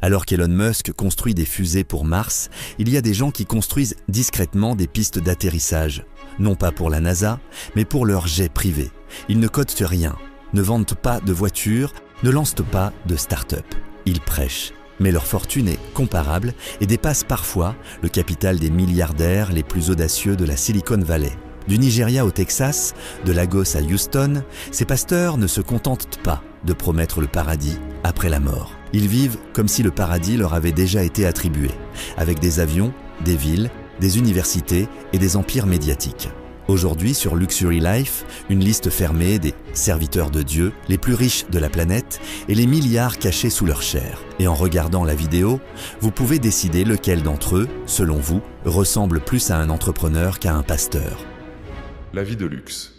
Alors qu'Elon Musk construit des fusées pour Mars, il y a des gens qui construisent discrètement des pistes d'atterrissage. Non pas pour la NASA, mais pour leur jet privé. Ils ne codent rien, ne vendent pas de voitures, ne lancent pas de start-up. Ils prêchent. Mais leur fortune est comparable et dépasse parfois le capital des milliardaires les plus audacieux de la Silicon Valley. Du Nigeria au Texas, de Lagos à Houston, ces pasteurs ne se contentent pas de promettre le paradis après la mort. Ils vivent comme si le paradis leur avait déjà été attribué, avec des avions, des villes, des universités et des empires médiatiques. Aujourd'hui, sur Luxury Life, une liste fermée des serviteurs de Dieu, les plus riches de la planète et les milliards cachés sous leur chair. Et en regardant la vidéo, vous pouvez décider lequel d'entre eux, selon vous, ressemble plus à un entrepreneur qu'à un pasteur. La vie de luxe.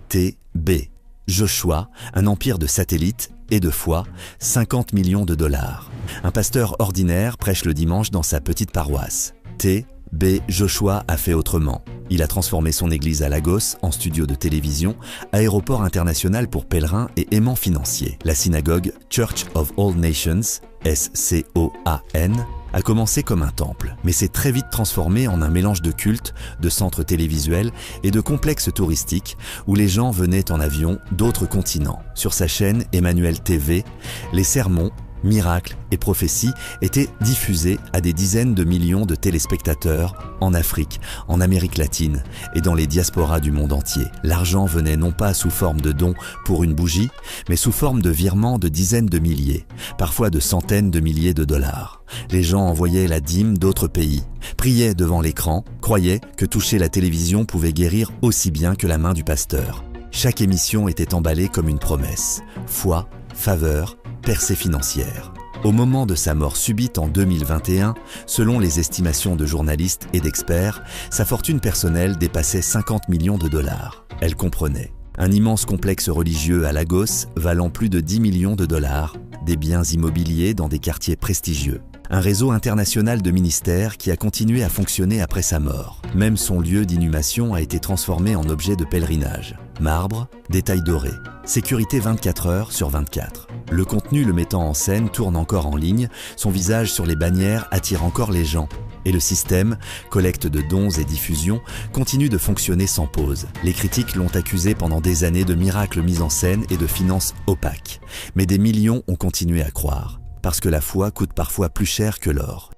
TB. Joshua, un empire de satellites et de foi, 50 millions de dollars. Un pasteur ordinaire prêche le dimanche dans sa petite paroisse. TB. Joshua a fait autrement. Il a transformé son église à Lagos en studio de télévision, aéroport international pour pèlerins et aimants financiers. La synagogue Church of All Nations, SCOAN, a commencé comme un temple, mais s'est très vite transformé en un mélange de culte, de centres télévisuels et de complexes touristiques où les gens venaient en avion d'autres continents. Sur sa chaîne Emmanuel TV, les sermons, miracles et prophéties étaient diffusés à des dizaines de millions de téléspectateurs en Afrique, en Amérique latine et dans les diasporas du monde entier. L'argent venait non pas sous forme de dons pour une bougie, mais sous forme de virements de dizaines de milliers, parfois de centaines de milliers de dollars. Les gens envoyaient la dîme d'autres pays, priaient devant l'écran, croyaient que toucher la télévision pouvait guérir aussi bien que la main du pasteur. Chaque émission était emballée comme une promesse, foi, faveur, percée financière. Au moment de sa mort subite en 2021, selon les estimations de journalistes et d'experts, sa fortune personnelle dépassait 50 millions de dollars. Elle comprenait un immense complexe religieux à Lagos valant plus de 10 millions de dollars, des biens immobiliers dans des quartiers prestigieux, un réseau international de ministères qui a continué à fonctionner après sa mort. Même son lieu d'inhumation a été transformé en objet de pèlerinage. Marbre, détails dorés, sécurité 24 heures sur 24. Le contenu le mettant en scène tourne encore en ligne, son visage sur les bannières attire encore les gens. Et le système, collecte de dons et diffusion, continue de fonctionner sans pause. Les critiques l'ont accusé pendant des années de miracles mis en scène et de finances opaques. Mais des millions ont continué à croire, parce que la foi coûte parfois plus cher que l'or.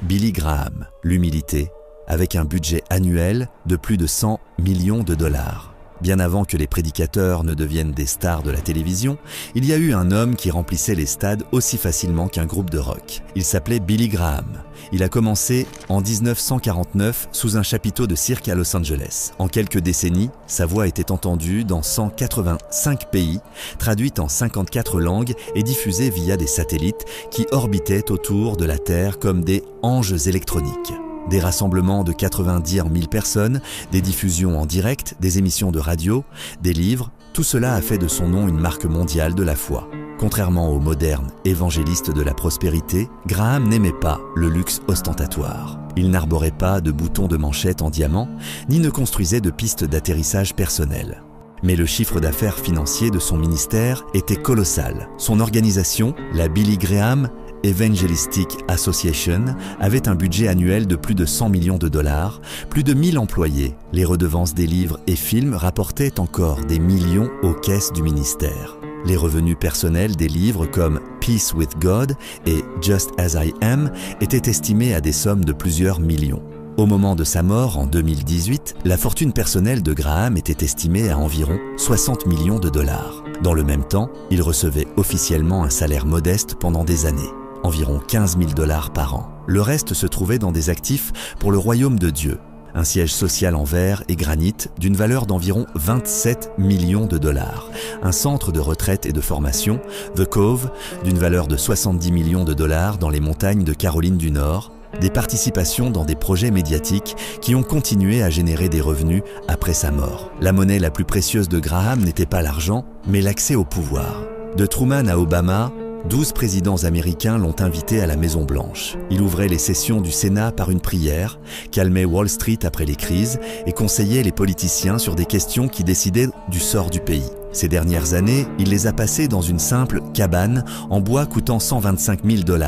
Billy Graham, l'humilité, avec un budget annuel de plus de 100 millions de dollars. Bien avant que les prédicateurs ne deviennent des stars de la télévision, il y a eu un homme qui remplissait les stades aussi facilement qu'un groupe de rock. Il s'appelait Billy Graham. Il a commencé en 1949 sous un chapiteau de cirque à Los Angeles. En quelques décennies, sa voix était entendue dans 185 pays, traduite en 54 langues et diffusée via des satellites qui orbitaient autour de la Terre comme des anges électroniques. Des rassemblements de 90 000 personnes, des diffusions en direct, des émissions de radio, des livres, tout cela a fait de son nom une marque mondiale de la foi. Contrairement aux modernes évangélistes de la prospérité, Graham n'aimait pas le luxe ostentatoire. Il n'arborait pas de boutons de manchette en diamant, ni ne construisait de pistes d'atterrissage personnelles. Mais le chiffre d'affaires financier de son ministère était colossal. Son organisation, la Billy Graham Evangelistic Association, avait un budget annuel de plus de 100 millions de dollars, plus de 1000 employés. Les redevances des livres et films rapportaient encore des millions aux caisses du ministère. Les revenus personnels des livres comme Peace with God et Just as I Am étaient estimés à des sommes de plusieurs millions. Au moment de sa mort, en 2018, la fortune personnelle de Graham était estimée à environ 60 millions de dollars. Dans le même temps, il recevait officiellement un salaire modeste pendant des années, environ 15 000 dollars par an. Le reste se trouvait dans des actifs pour le royaume de Dieu. Un siège social en verre et granit d'une valeur d'environ 27 millions de dollars. Un centre de retraite et de formation, The Cove, d'une valeur de 70 millions de dollars dans les montagnes de Caroline du Nord. Des participations dans des projets médiatiques qui ont continué à générer des revenus après sa mort. La monnaie la plus précieuse de Graham n'était pas l'argent, mais l'accès au pouvoir. De Truman à Obama, 12 présidents américains l'ont invité à la Maison-Blanche. Il ouvrait les sessions du Sénat par une prière, calmait Wall Street après les crises et conseillait les politiciens sur des questions qui décidaient du sort du pays. Ces dernières années, il les a passées dans une simple cabane en bois coûtant 125 000 $,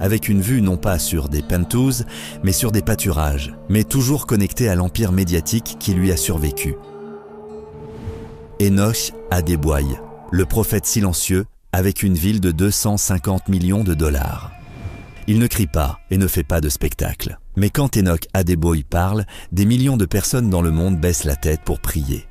avec une vue non pas sur des penthouses, mais sur des pâturages, mais toujours connecté à l'empire médiatique qui lui a survécu. Enoch Adeboye, le prophète silencieux, avec une ville de 250 millions de $. Il ne crie pas et ne fait pas de spectacle. Mais quand Enoch Adeboye parle, des millions de personnes dans le monde baissent la tête pour prier.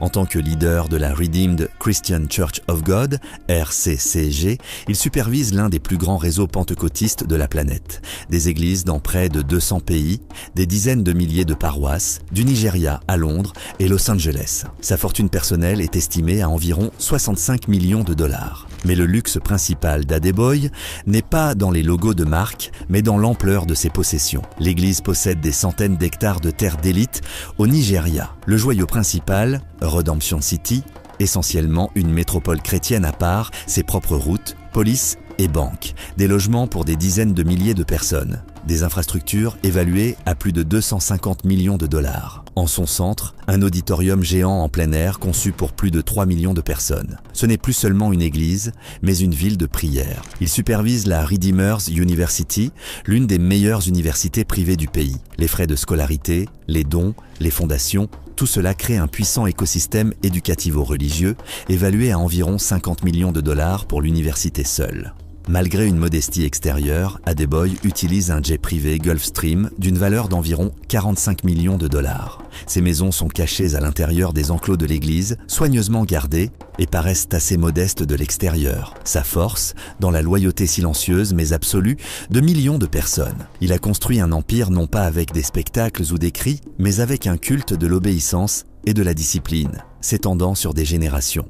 En tant que leader de la Redeemed Christian Church of God, RCCG, il supervise l'un des plus grands réseaux pentecôtistes de la planète. Des églises dans près de 200 pays, des dizaines de milliers de paroisses, du Nigeria à Londres et Los Angeles. Sa fortune personnelle est estimée à environ 65 millions de $. Mais le luxe principal d'Adeboye n'est pas dans les logos de marque, mais dans l'ampleur de ses possessions. L'église possède des centaines d'hectares de terres d'élite au Nigeria. Le joyau principal, Redemption City, essentiellement une métropole chrétienne à part, ses propres routes, police et banques, des logements pour des dizaines de milliers de personnes, des infrastructures évaluées à plus de 250 millions de $. En son centre, un auditorium géant en plein air conçu pour plus de 3 millions de personnes. Ce n'est plus seulement une église, mais une ville de prière. Il supervise la Redeemers University, l'une des meilleures universités privées du pays. Les frais de scolarité, les dons, les fondations, tout cela crée un puissant écosystème éducativo-religieux, évalué à environ 50 millions de $ pour l'université seule. Malgré une modestie extérieure, Adeboye utilise un jet privé Gulfstream d'une valeur d'environ 45 millions de $. Ces maisons sont cachées à l'intérieur des enclos de l'église, soigneusement gardées et paraissent assez modestes de l'extérieur. Sa force, dans la loyauté silencieuse mais absolue de millions de personnes. Il a construit un empire non pas avec des spectacles ou des cris, mais avec un culte de l'obéissance et de la discipline, s'étendant sur des générations.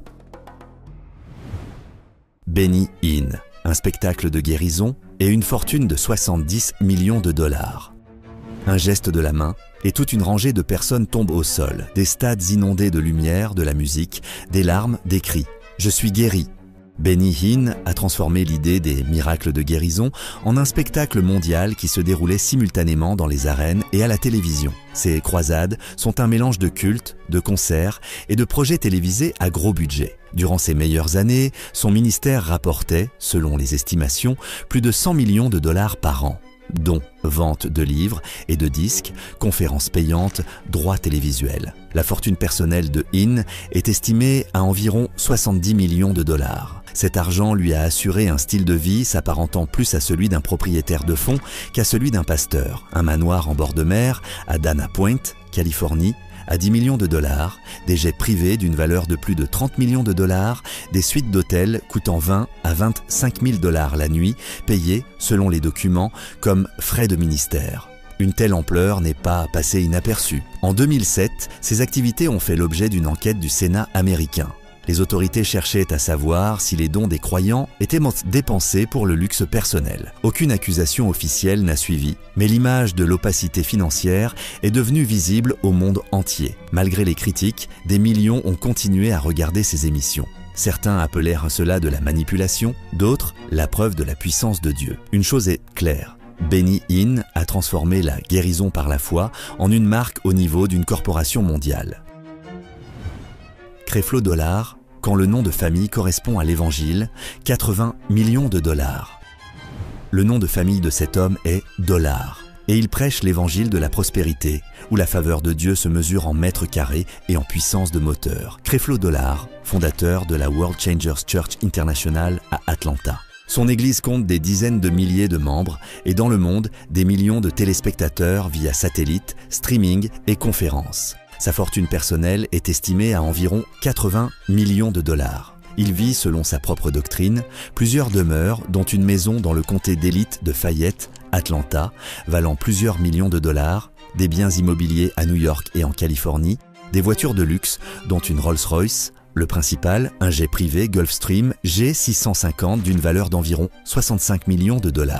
Benny Hinn, un spectacle de guérison et une fortune de 70 millions de $. Un geste de la main et toute une rangée de personnes tombent au sol, des stades inondés de lumière, de la musique, des larmes, des cris. « Je suis guéri ». Benny Hinn a transformé l'idée des miracles de guérison en un spectacle mondial qui se déroulait simultanément dans les arènes et à la télévision. Ces croisades sont un mélange de cultes, de concerts et de projets télévisés à gros budget. Durant ses meilleures années, son ministère rapportait, selon les estimations, plus de 100 millions de $ par an. Dons, vente de livres et de disques, conférences payantes, droits télévisuels. La fortune personnelle de Hinn est estimée à environ 70 millions de $. Cet argent lui a assuré un style de vie s'apparentant plus à celui d'un propriétaire de fonds qu'à celui d'un pasteur. Un manoir en bord de mer à Dana Point, Californie, à 10 millions de $, des jets privés d'une valeur de plus de 30 millions de $, des suites d'hôtels coûtant 20 à 25 000 $ la nuit, payés, selon les documents, comme frais de ministère. Une telle ampleur n'est pas passée inaperçue. En 2007, ces activités ont fait l'objet d'une enquête du Sénat américain. Les autorités cherchaient à savoir si les dons des croyants étaient dépensés pour le luxe personnel. Aucune accusation officielle n'a suivi, mais l'image de l'opacité financière est devenue visible au monde entier. Malgré les critiques, des millions ont continué à regarder ces émissions. Certains appelèrent cela de la manipulation, d'autres la preuve de la puissance de Dieu. Une chose est claire. Benny Hinn a transformé la guérison par la foi en une marque au niveau d'une corporation mondiale. Creflo Dollar, quand le nom de famille correspond à l'Évangile, 80 millions de $. Le nom de famille de cet homme est Dollar, et il prêche l'Évangile de la prospérité, où la faveur de Dieu se mesure en mètres carrés et en puissance de moteur. Creflo Dollar, fondateur de la World Changers Church International à Atlanta. Son église compte des dizaines de milliers de membres et dans le monde, des millions de téléspectateurs via satellite, streaming et conférences. Sa fortune personnelle est estimée à environ 80 millions de $. Il vit, selon sa propre doctrine, plusieurs demeures, dont une maison dans le comté d'élite de Fayette, Atlanta, valant plusieurs millions de $, des biens immobiliers à New York et en Californie, des voitures de luxe, dont une Rolls-Royce, le principal, un jet privé Gulfstream G650 d'une valeur d'environ 65 millions de $.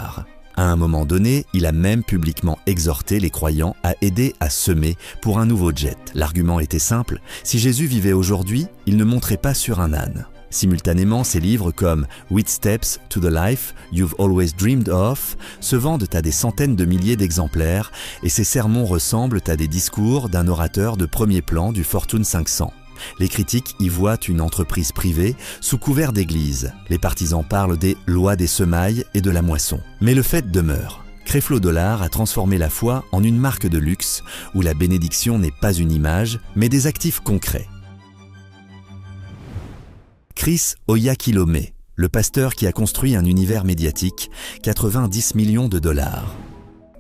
À un moment donné, il a même publiquement exhorté les croyants à aider à semer pour un nouveau jet. L'argument était simple, si Jésus vivait aujourd'hui, il ne monterait pas sur un âne. Simultanément, ses livres comme « 8 Steps to the Life You've Always Dreamed of » se vendent à des centaines de milliers d'exemplaires et ses sermons ressemblent à des discours d'un orateur de premier plan du Fortune 500. Les critiques y voient une entreprise privée sous couvert d'église. Les partisans parlent des lois des semailles et de la moisson. Mais le fait demeure. Creflo Dollar a transformé la foi en une marque de luxe où la bénédiction n'est pas une image, mais des actifs concrets. Chris Oyakhilome, le pasteur qui a construit un univers médiatique, 90 millions de dollars.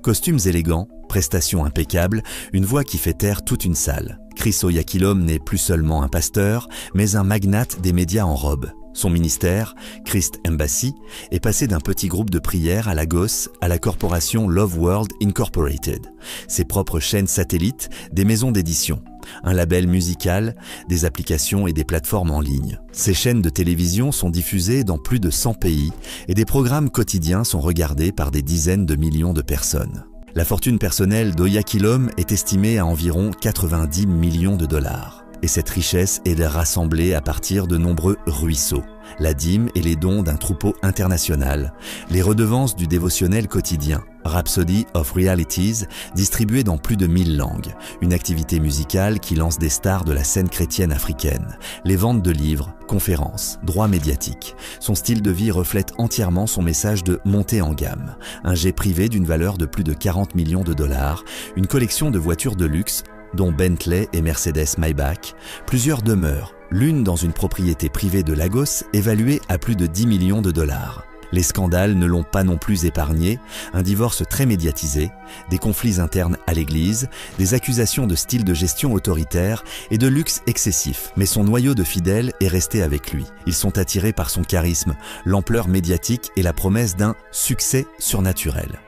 Costumes élégants, prestations impeccables, une voix qui fait taire toute une salle. Chris Oyakhilome n'est plus seulement un pasteur, mais un magnate des médias en robe. Son ministère, Christ Embassy, est passé d'un petit groupe de prière à Lagos à la corporation Love World Incorporated, ses propres chaînes satellites, des maisons d'édition, un label musical, des applications et des plateformes en ligne. Ces chaînes de télévision sont diffusées dans plus de 100 pays et des programmes quotidiens sont regardés par des dizaines de millions de personnes. La fortune personnelle d'Oyakhilome est estimée à environ 90 millions de dollars. Et cette richesse est rassemblée à partir de nombreux ruisseaux. La dîme et les dons d'un troupeau international, les redevances du dévotionnel quotidien, Rhapsody of Realities, distribué dans plus de 1000 langues, une activité musicale qui lance des stars de la scène chrétienne africaine, les ventes de livres, conférences, droits médiatiques. Son style de vie reflète entièrement son message de montée en gamme, un jet privé d'une valeur de plus de 40 millions de dollars, une collection de voitures de luxe, dont Bentley et Mercedes Maybach, plusieurs demeures, l'une dans une propriété privée de Lagos évaluée à plus de 10 millions de dollars. Les scandales ne l'ont pas non plus épargné, un divorce très médiatisé, des conflits internes à l'église, des accusations de style de gestion autoritaire et de luxe excessif. Mais son noyau de fidèles est resté avec lui. Ils sont attirés par son charisme, l'ampleur médiatique et la promesse d'un succès surnaturel.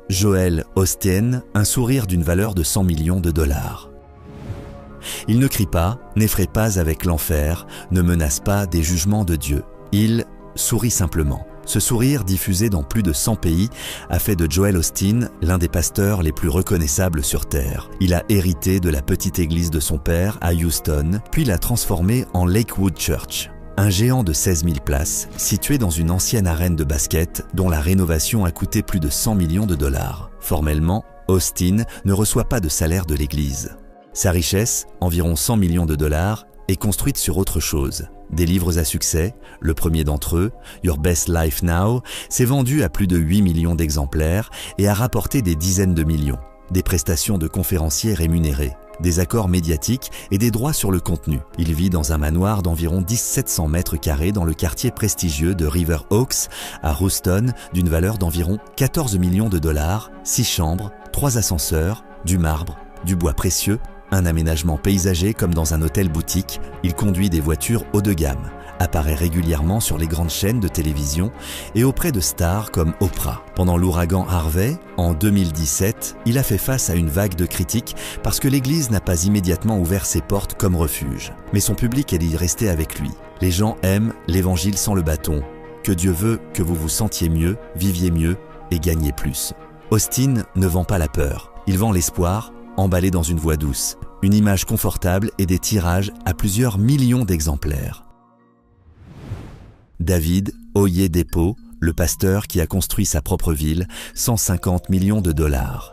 Joel Osteen, un sourire d'une valeur de 100 millions de dollars. Il ne crie pas, n'effraie pas avec l'enfer, ne menace pas des jugements de Dieu. Il sourit simplement. Ce sourire, diffusé dans plus de 100 pays, a fait de Joel Osteen l'un des pasteurs les plus reconnaissables sur Terre. Il a hérité de la petite église de son père à Houston, puis l'a transformée en Lakewood Church. Un géant de 16 000 places, situé dans une ancienne arène de basket dont la rénovation a coûté plus de 100 millions de dollars. Formellement, Osteen ne reçoit pas de salaire de l'église. Sa richesse, environ 100 millions de dollars, est construite sur autre chose. Des livres à succès, le premier d'entre eux, Your Best Life Now, s'est vendu à plus de 8 millions d'exemplaires et a rapporté des dizaines de millions. Des prestations de conférenciers rémunérés, des accords médiatiques et des droits sur le contenu. Il vit dans un manoir d'environ 1700 mètres carrés dans le quartier prestigieux de River Oaks à Houston d'une valeur d'environ 14 millions de dollars, 6 chambres, 3 ascenseurs, du marbre, du bois précieux, un aménagement paysager comme dans un hôtel boutique. Il conduit des voitures haut de gamme, apparaît régulièrement sur les grandes chaînes de télévision et auprès de stars comme Oprah. Pendant l'ouragan Harvey, en 2017, il a fait face à une vague de critiques parce que l'Église n'a pas immédiatement ouvert ses portes comme refuge. Mais son public est resté avec lui. Les gens aiment l'Évangile sans le bâton, que Dieu veut que vous vous sentiez mieux, viviez mieux et gagniez plus. Osteen ne vend pas la peur, il vend l'espoir, emballé dans une voix douce, une image confortable et des tirages à plusieurs millions d'exemplaires. David Oyedepo, le pasteur qui a construit sa propre ville, 150 millions de dollars.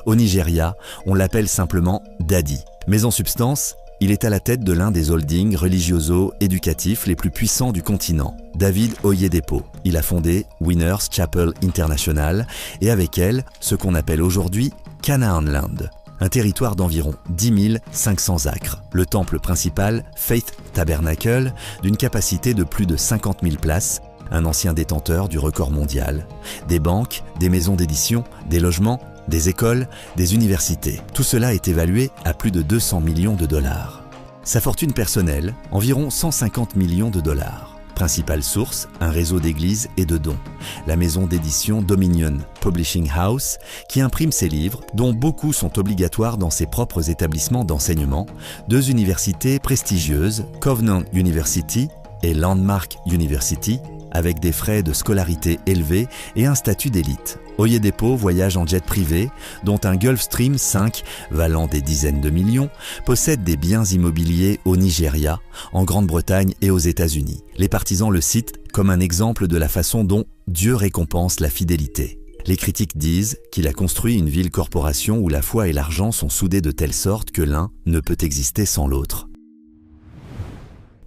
Au Nigeria, on l'appelle simplement Daddy. Mais en substance, il est à la tête de l'un des holdings religioso-éducatifs les plus puissants du continent, David Oyedepo. Il a fondé Winners Chapel International et avec elle, ce qu'on appelle aujourd'hui Canaan Land, un territoire d'environ 10 500 acres. Le temple principal, Faith Tabernacle, d'une capacité de plus de 50 000 places, un ancien détenteur du record mondial. Des banques, des maisons d'édition, des logements, des écoles, des universités. Tout cela est évalué à plus de 200 millions de dollars. Sa fortune personnelle, environ 150 millions de dollars. Principale source, un réseau d'églises et de dons. La maison d'édition Dominion Publishing House, qui imprime ses livres, dont beaucoup sont obligatoires dans ses propres établissements d'enseignement, 2 universités prestigieuses, Covenant University et Landmark University, avec des frais de scolarité élevés et un statut d'élite. Oyedepo voyage en jet privé, dont un Gulfstream 5, valant des dizaines de millions, possède des biens immobiliers au Nigeria, en Grande-Bretagne et aux États-Unis. Les partisans le citent comme un exemple de la façon dont Dieu récompense la fidélité. Les critiques disent qu'il a construit une ville-corporation où la foi et l'argent sont soudés de telle sorte que l'un ne peut exister sans l'autre.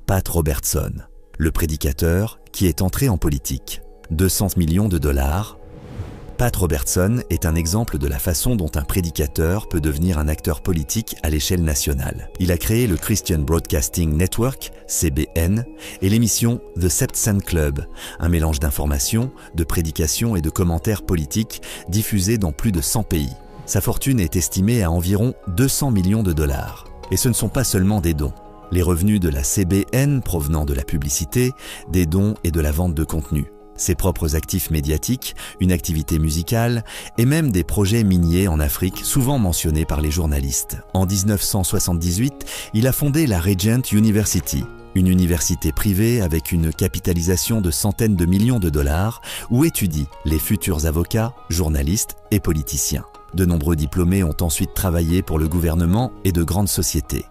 Pat Robertson, le prédicateur qui est entré en politique. 200 millions de dollars. Pat Robertson est un exemple de la façon dont un prédicateur peut devenir un acteur politique à l'échelle nationale. Il a créé le Christian Broadcasting Network, CBN, et l'émission The Septson Club, un mélange d'informations, de prédications et de commentaires politiques diffusés dans plus de 100 pays. Sa fortune est estimée à environ 200 millions de dollars. Et ce ne sont pas seulement des dons. Les revenus de la CBN provenant de la publicité, des dons et de la vente de contenu. Ses propres actifs médiatiques, une activité musicale et même des projets miniers en Afrique souvent mentionnés par les journalistes. En 1978, il a fondé la Regent University, une université privée avec une capitalisation de centaines de millions de dollars où étudient les futurs avocats, journalistes et politiciens. De nombreux diplômés ont ensuite travaillé pour le gouvernement et de grandes sociétés.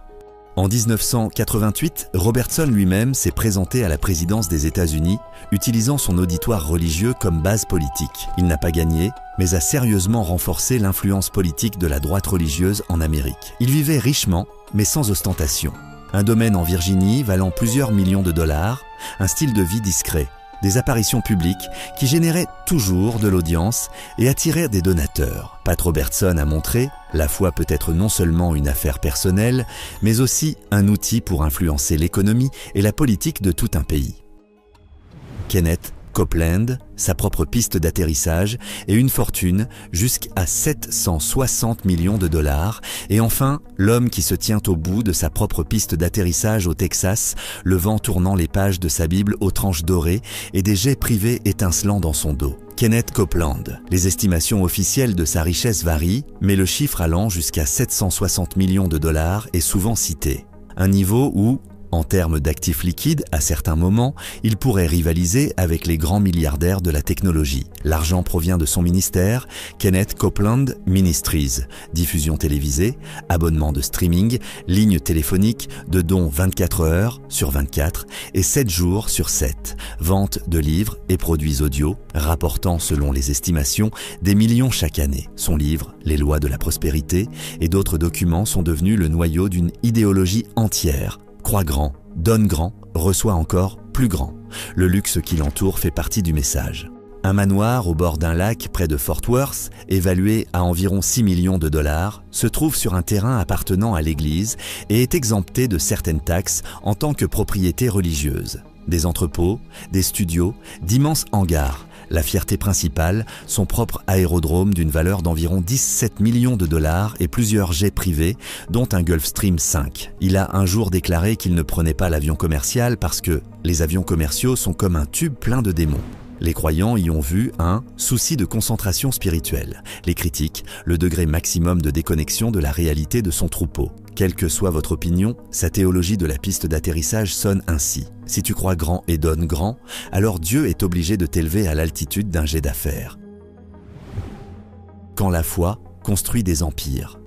En 1988, Robertson lui-même s'est présenté à la présidence des États-Unis, utilisant son auditoire religieux comme base politique. Il n'a pas gagné, mais a sérieusement renforcé l'influence politique de la droite religieuse en Amérique. Il vivait richement, mais sans ostentation. Un domaine en Virginie valant plusieurs millions de dollars, un style de vie discret, des apparitions publiques qui généraient toujours de l'audience et attiraient des donateurs. Pat Robertson a montré, la foi peut être non seulement une affaire personnelle, mais aussi un outil pour influencer l'économie et la politique de tout un pays. Kenneth Copeland, sa propre piste d'atterrissage et une fortune jusqu'à 760 millions de dollars. Et enfin, l'homme qui se tient au bout de sa propre piste d'atterrissage au Texas, le vent tournant les pages de sa Bible aux tranches dorées et des jets privés étincelant dans son dos. Kenneth Copeland. Les estimations officielles de sa richesse varient, mais le chiffre allant jusqu'à 760 millions de dollars est souvent cité. Un niveau où, en termes d'actifs liquides, à certains moments, il pourrait rivaliser avec les grands milliardaires de la technologie. L'argent provient de son ministère, Kenneth Copeland Ministries, diffusion télévisée, abonnement de streaming, lignes téléphoniques, de dons 24 heures sur 24 et 7 jours sur 7, vente de livres et produits audio, rapportant selon les estimations des millions chaque année. Son livre, Les lois de la prospérité, et d'autres documents sont devenus le noyau d'une idéologie entière. Crois grand, donne grand, reçoit encore plus grand. Le luxe qui l'entoure fait partie du message. Un manoir au bord d'un lac près de Fort Worth, évalué à environ 6 millions de dollars, se trouve sur un terrain appartenant à l'église et est exempté de certaines taxes en tant que propriété religieuse. Des entrepôts, des studios, d'immenses hangars. La fierté principale, son propre aérodrome d'une valeur d'environ 17 millions de dollars et plusieurs jets privés, dont un Gulfstream 5. Il a un jour déclaré qu'il ne prenait pas l'avion commercial parce que les avions commerciaux sont comme un tube plein de démons. Les croyants y ont vu un souci de concentration spirituelle. Les critiques, le degré maximum de déconnexion de la réalité de son troupeau. Quelle que soit votre opinion, sa théologie de la piste d'atterrissage sonne ainsi. Si tu crois grand et donnes grand, alors Dieu est obligé de t'élever à l'altitude d'un jet d'affaires. Quand la foi construit des empires.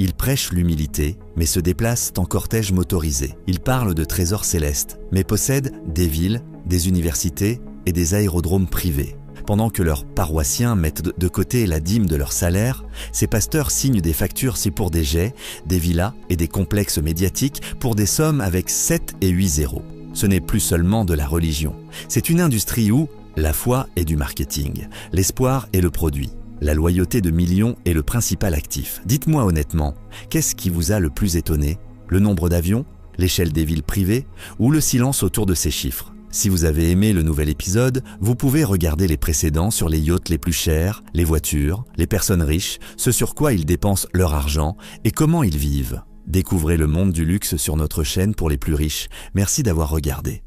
Il prêche l'humilité, mais se déplace en cortège motorisé. Il parle de trésors célestes, mais possède des villes, des universités et des aérodromes privés. Pendant que leurs paroissiens mettent de côté la dîme de leur salaire, ces pasteurs signent des factures pour des jets, des villas et des complexes médiatiques pour des sommes avec 7 et 8 zéros. Ce n'est plus seulement de la religion. C'est une industrie où la foi est du marketing, l'espoir est le produit. La loyauté de millions est le principal actif. Dites-moi honnêtement, qu'est-ce qui vous a le plus étonné? Le nombre d'avions, l'échelle des villes privées ou le silence autour de ces chiffres? Si vous avez aimé le nouvel épisode, vous pouvez regarder les précédents sur les yachts les plus chers, les voitures, les personnes riches, ce sur quoi ils dépensent leur argent et comment ils vivent. Découvrez le monde du luxe sur notre chaîne pour les plus riches. Merci d'avoir regardé.